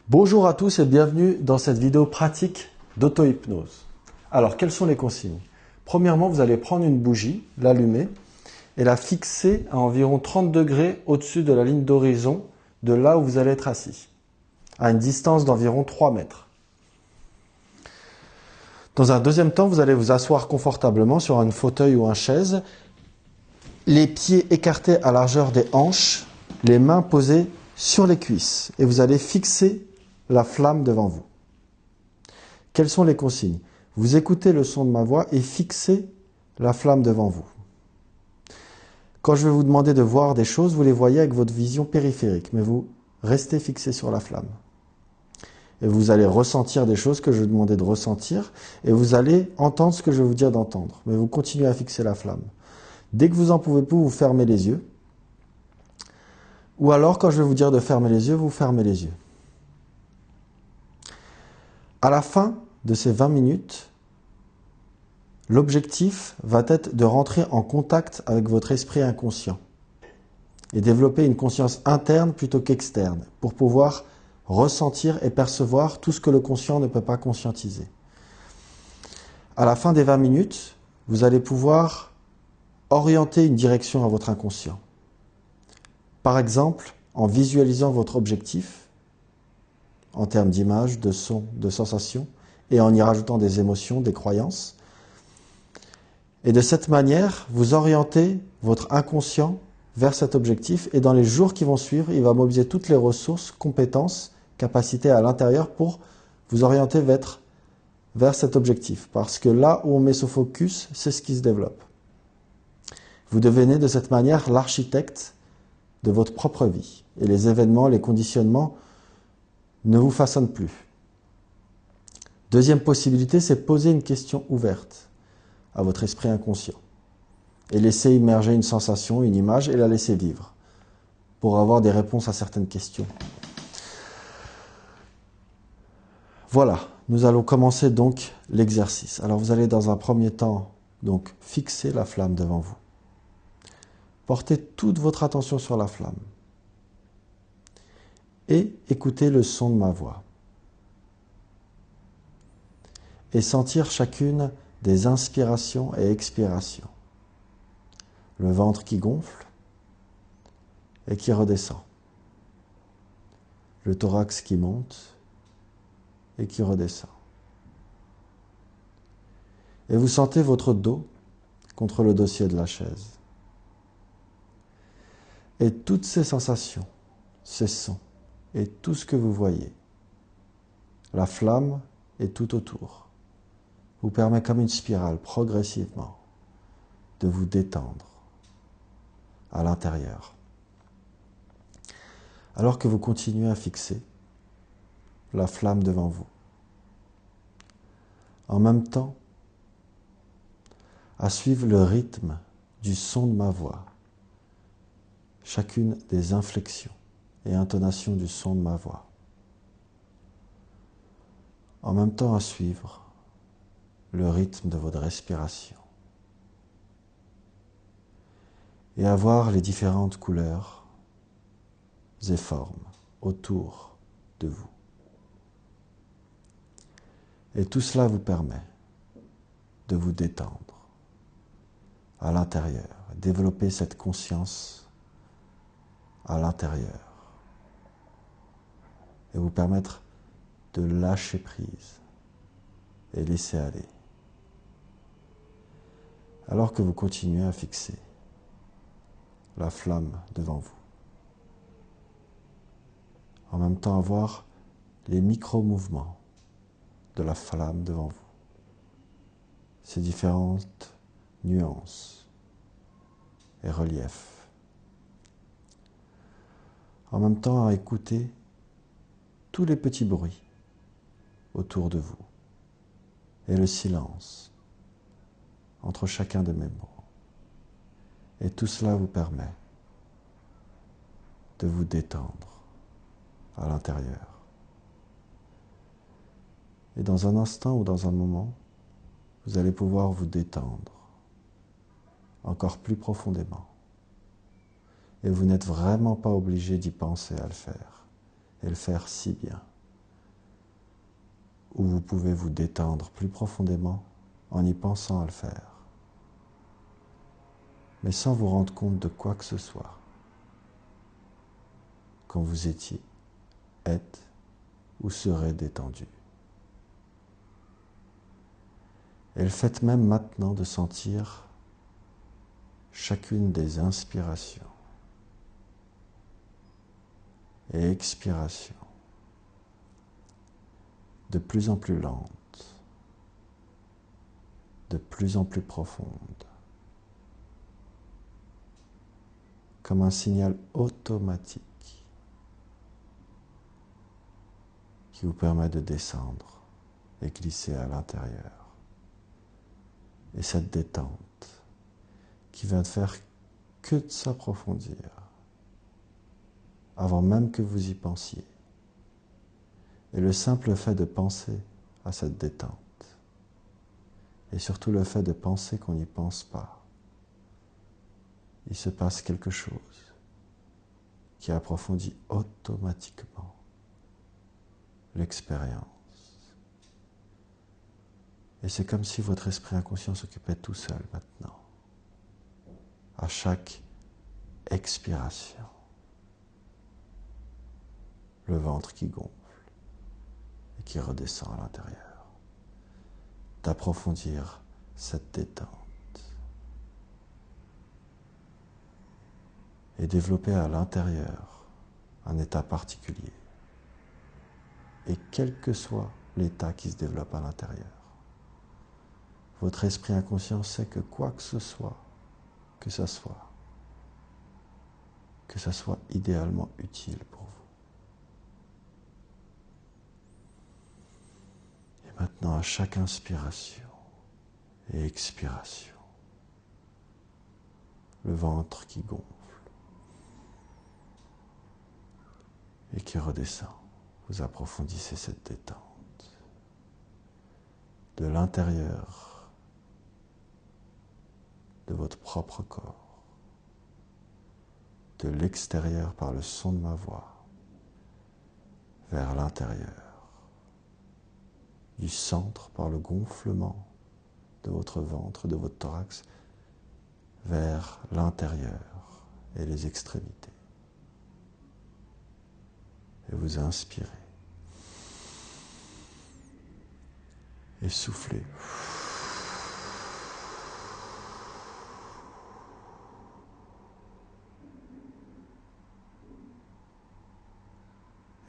Bonjour à tous et bienvenue dans cette vidéo pratique d'auto-hypnose. Alors, quelles sont les consignes? Premièrement, vous allez prendre une bougie, l'allumer et la fixer à environ 30 degrés au-dessus de la ligne d'horizon de là où vous allez être assis, à une distance d'environ 3 mètres. Dans un deuxième temps, vous allez vous asseoir confortablement sur un fauteuil ou une chaise, les pieds écartés à largeur des hanches, les mains posées sur les cuisses et vous allez fixer la flamme devant vous. Quelles sont les consignes? Vous écoutez le son de ma voix et fixez la flamme devant vous. Quand je vais vous demander de voir des choses, vous les voyez avec votre vision périphérique, mais vous restez fixé sur la flamme. Et vous allez ressentir des choses que je vais vous demander de ressentir, et vous allez entendre ce que je vais vous dire d'entendre, mais vous continuez à fixer la flamme. Dès que vous en pouvez plus, vous fermez les yeux, ou alors quand je vais vous dire de fermer les yeux, vous fermez les yeux. À la fin de ces 20 minutes, l'objectif va être de rentrer en contact avec votre esprit inconscient et développer une conscience interne plutôt qu'externe pour pouvoir ressentir et percevoir tout ce que le conscient ne peut pas conscientiser. À la fin des 20 minutes, vous allez pouvoir orienter une direction à votre inconscient. Par exemple, en visualisant votre objectif, en termes d'images, de sons, de sensations, et en y rajoutant des émotions, des croyances. Et de cette manière, vous orientez votre inconscient vers cet objectif, et dans les jours qui vont suivre, il va mobiliser toutes les ressources, compétences, capacités à l'intérieur pour vous orienter vers cet objectif. Parce que là où on met ce focus, c'est ce qui se développe. Vous devenez de cette manière l'architecte de votre propre vie. Et les événements, les conditionnements ne vous façonnent plus. Deuxième possibilité, c'est poser une question ouverte à votre esprit inconscient et laisser immerger une sensation, une image et la laisser vivre pour avoir des réponses à certaines questions. Voilà, nous allons commencer donc l'exercice. Alors vous allez dans un premier temps donc fixer la flamme devant vous. Portez toute votre attention sur la flamme et écoutez le son de ma voix. Et sentir chacune des inspirations et expirations. Le ventre qui gonfle et qui redescend. Le thorax qui monte et qui redescend. Et vous sentez votre dos contre le dossier de la chaise. Et toutes ces sensations, ces sons et tout ce que vous voyez, la flamme est tout autour, vous permet comme une spirale progressivement de vous détendre à l'intérieur. Alors que vous continuez à fixer la flamme devant vous. En même temps, à suivre le rythme du son de ma voix, chacune des inflexions et intonations du son de ma voix. En même temps à suivre le rythme de votre respiration et à voir les différentes couleurs et formes autour de vous. Et tout cela vous permet de vous détendre à l'intérieur, développer cette conscience à l'intérieur et vous permettre de lâcher prise et laisser aller. Alors que vous continuez à fixer la flamme devant vous. En même temps à voir les micro-mouvements de la flamme devant vous. Ces différentes nuances et reliefs. En même temps à écouter tous les petits bruits autour de vous et le silence entre chacun de mes mots. Et tout cela vous permet de vous détendre à l'intérieur. Et dans un instant ou dans un moment, vous allez pouvoir vous détendre encore plus profondément. Et vous n'êtes vraiment pas obligé d'y penser à le faire, et le faire si bien. ou vous pouvez vous détendre plus profondément en y pensant à le faire, mais sans vous rendre compte de quoi que ce soit, quand vous étiez, êtes ou serez détendu. Et le fait même maintenant de sentir chacune des inspirations et expirations de plus en plus lentes, de plus en plus profondes, comme un signal automatique qui vous permet de descendre et glisser à l'intérieur. Et cette détente qui va ne faire que de s'approfondir avant même que vous y pensiez. Et le simple fait de penser à cette détente, et surtout le fait de penser qu'on n'y pense pas, il se passe quelque chose qui approfondit automatiquement l'expérience. Et c'est comme si votre esprit inconscient s'occupait tout seul maintenant, à chaque expiration, le ventre qui gonfle et qui redescend à l'intérieur, d'approfondir cette détente et développer à l'intérieur un état particulier. Et quel que soit l'état qui se développe à l'intérieur, votre esprit inconscient sait que quoi que ce soit, que ça soit idéalement utile pour vous. Et maintenant, à chaque inspiration et expiration, le ventre qui gonfle et qui redescend, vous approfondissez cette détente de l'intérieur de votre propre corps, de l'extérieur par le son de ma voix, vers l'intérieur, du centre par le gonflement de votre ventre, de votre thorax, vers l'intérieur et les extrémités. Et vous inspirez. Et soufflez.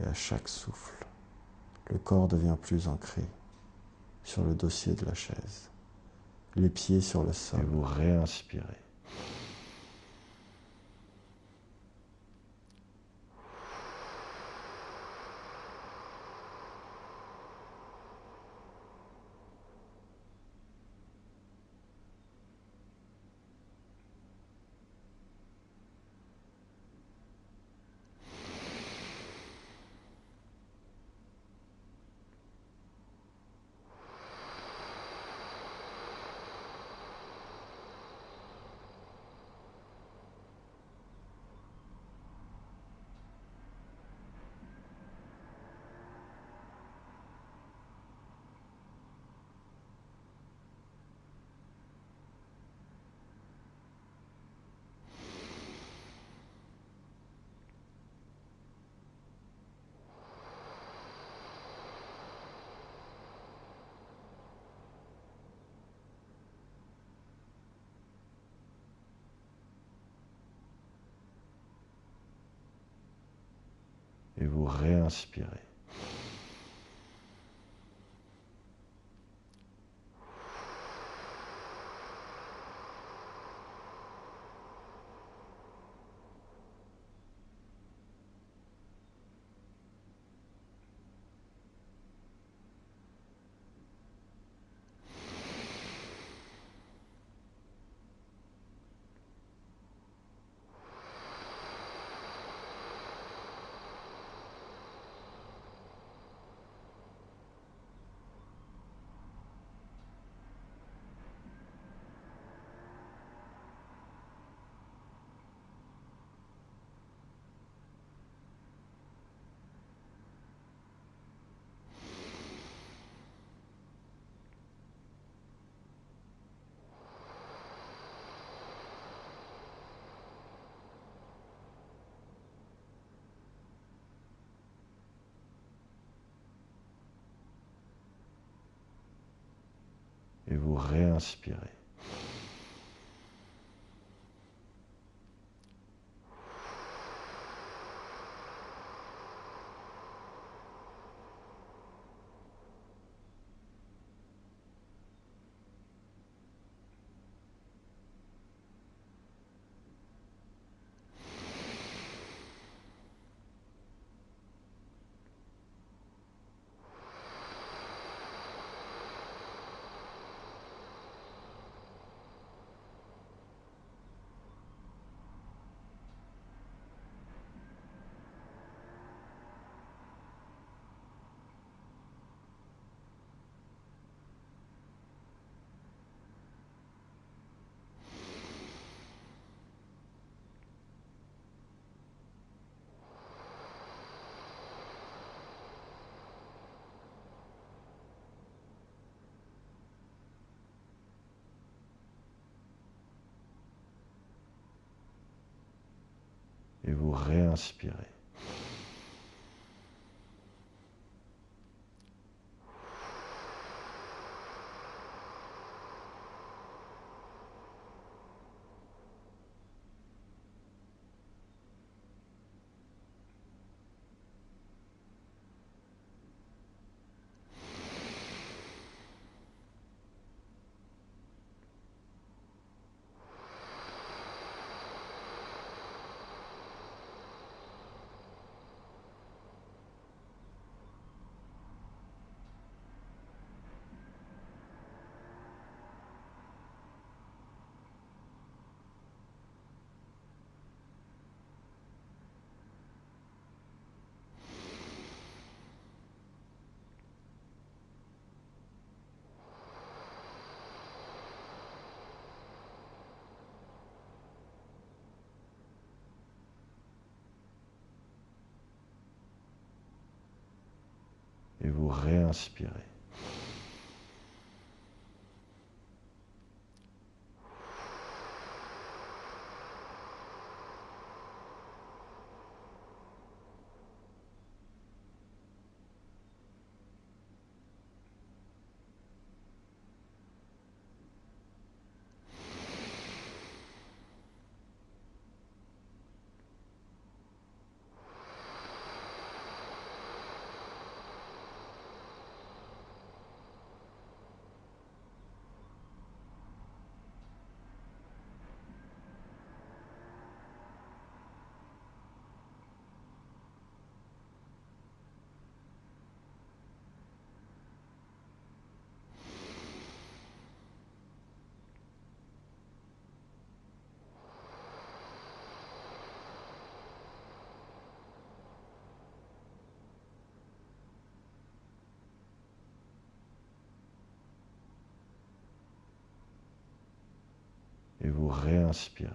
Et à chaque souffle, le corps devient plus ancré sur le dossier de la chaise, les pieds sur le sol. Et vous réinspirez. Et vous réinspirez. Et vous réinspirez. Et vous réinspirez. Et vous réinspirez. Et vous réinspirez.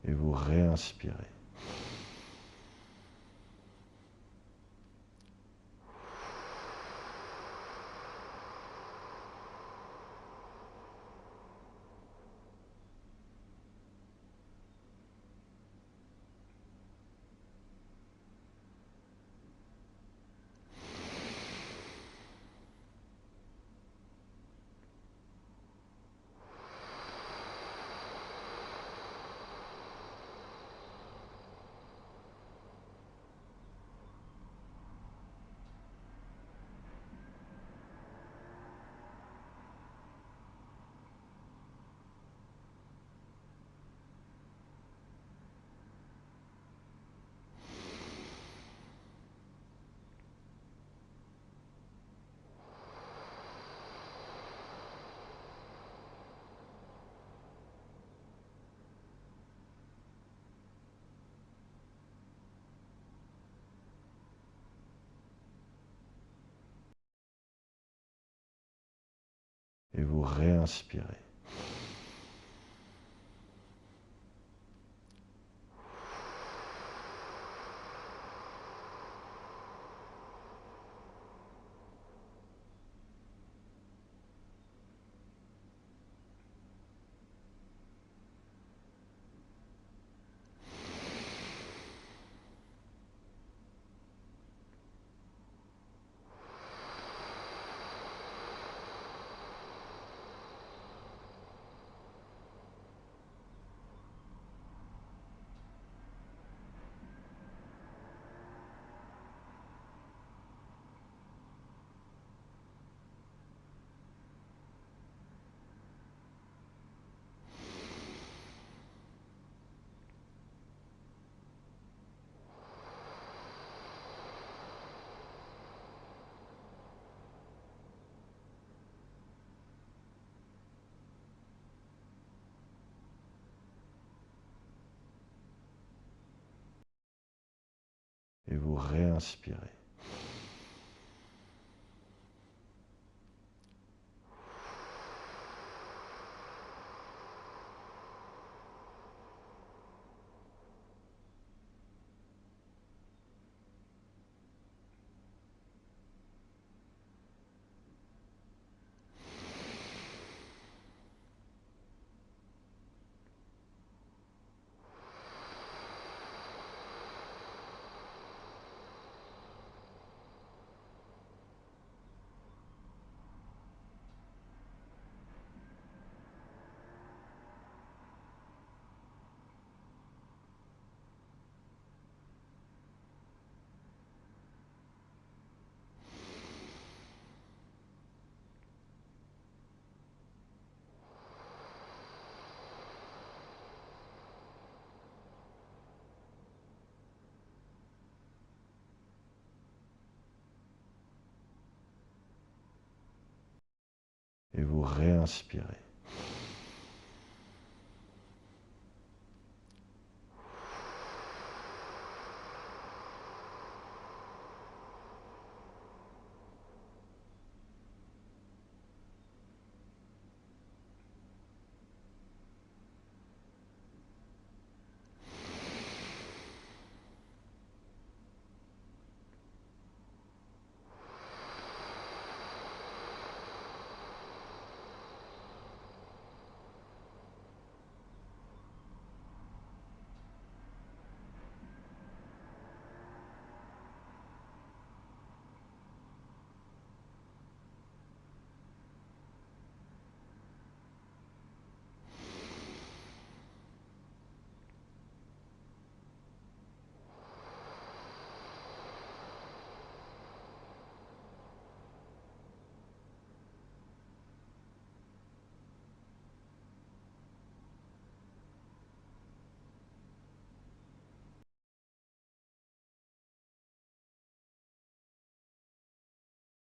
Et vous réinspirez. Et vous réinspirez. Et vous réinspirez. Et vous réinspirez.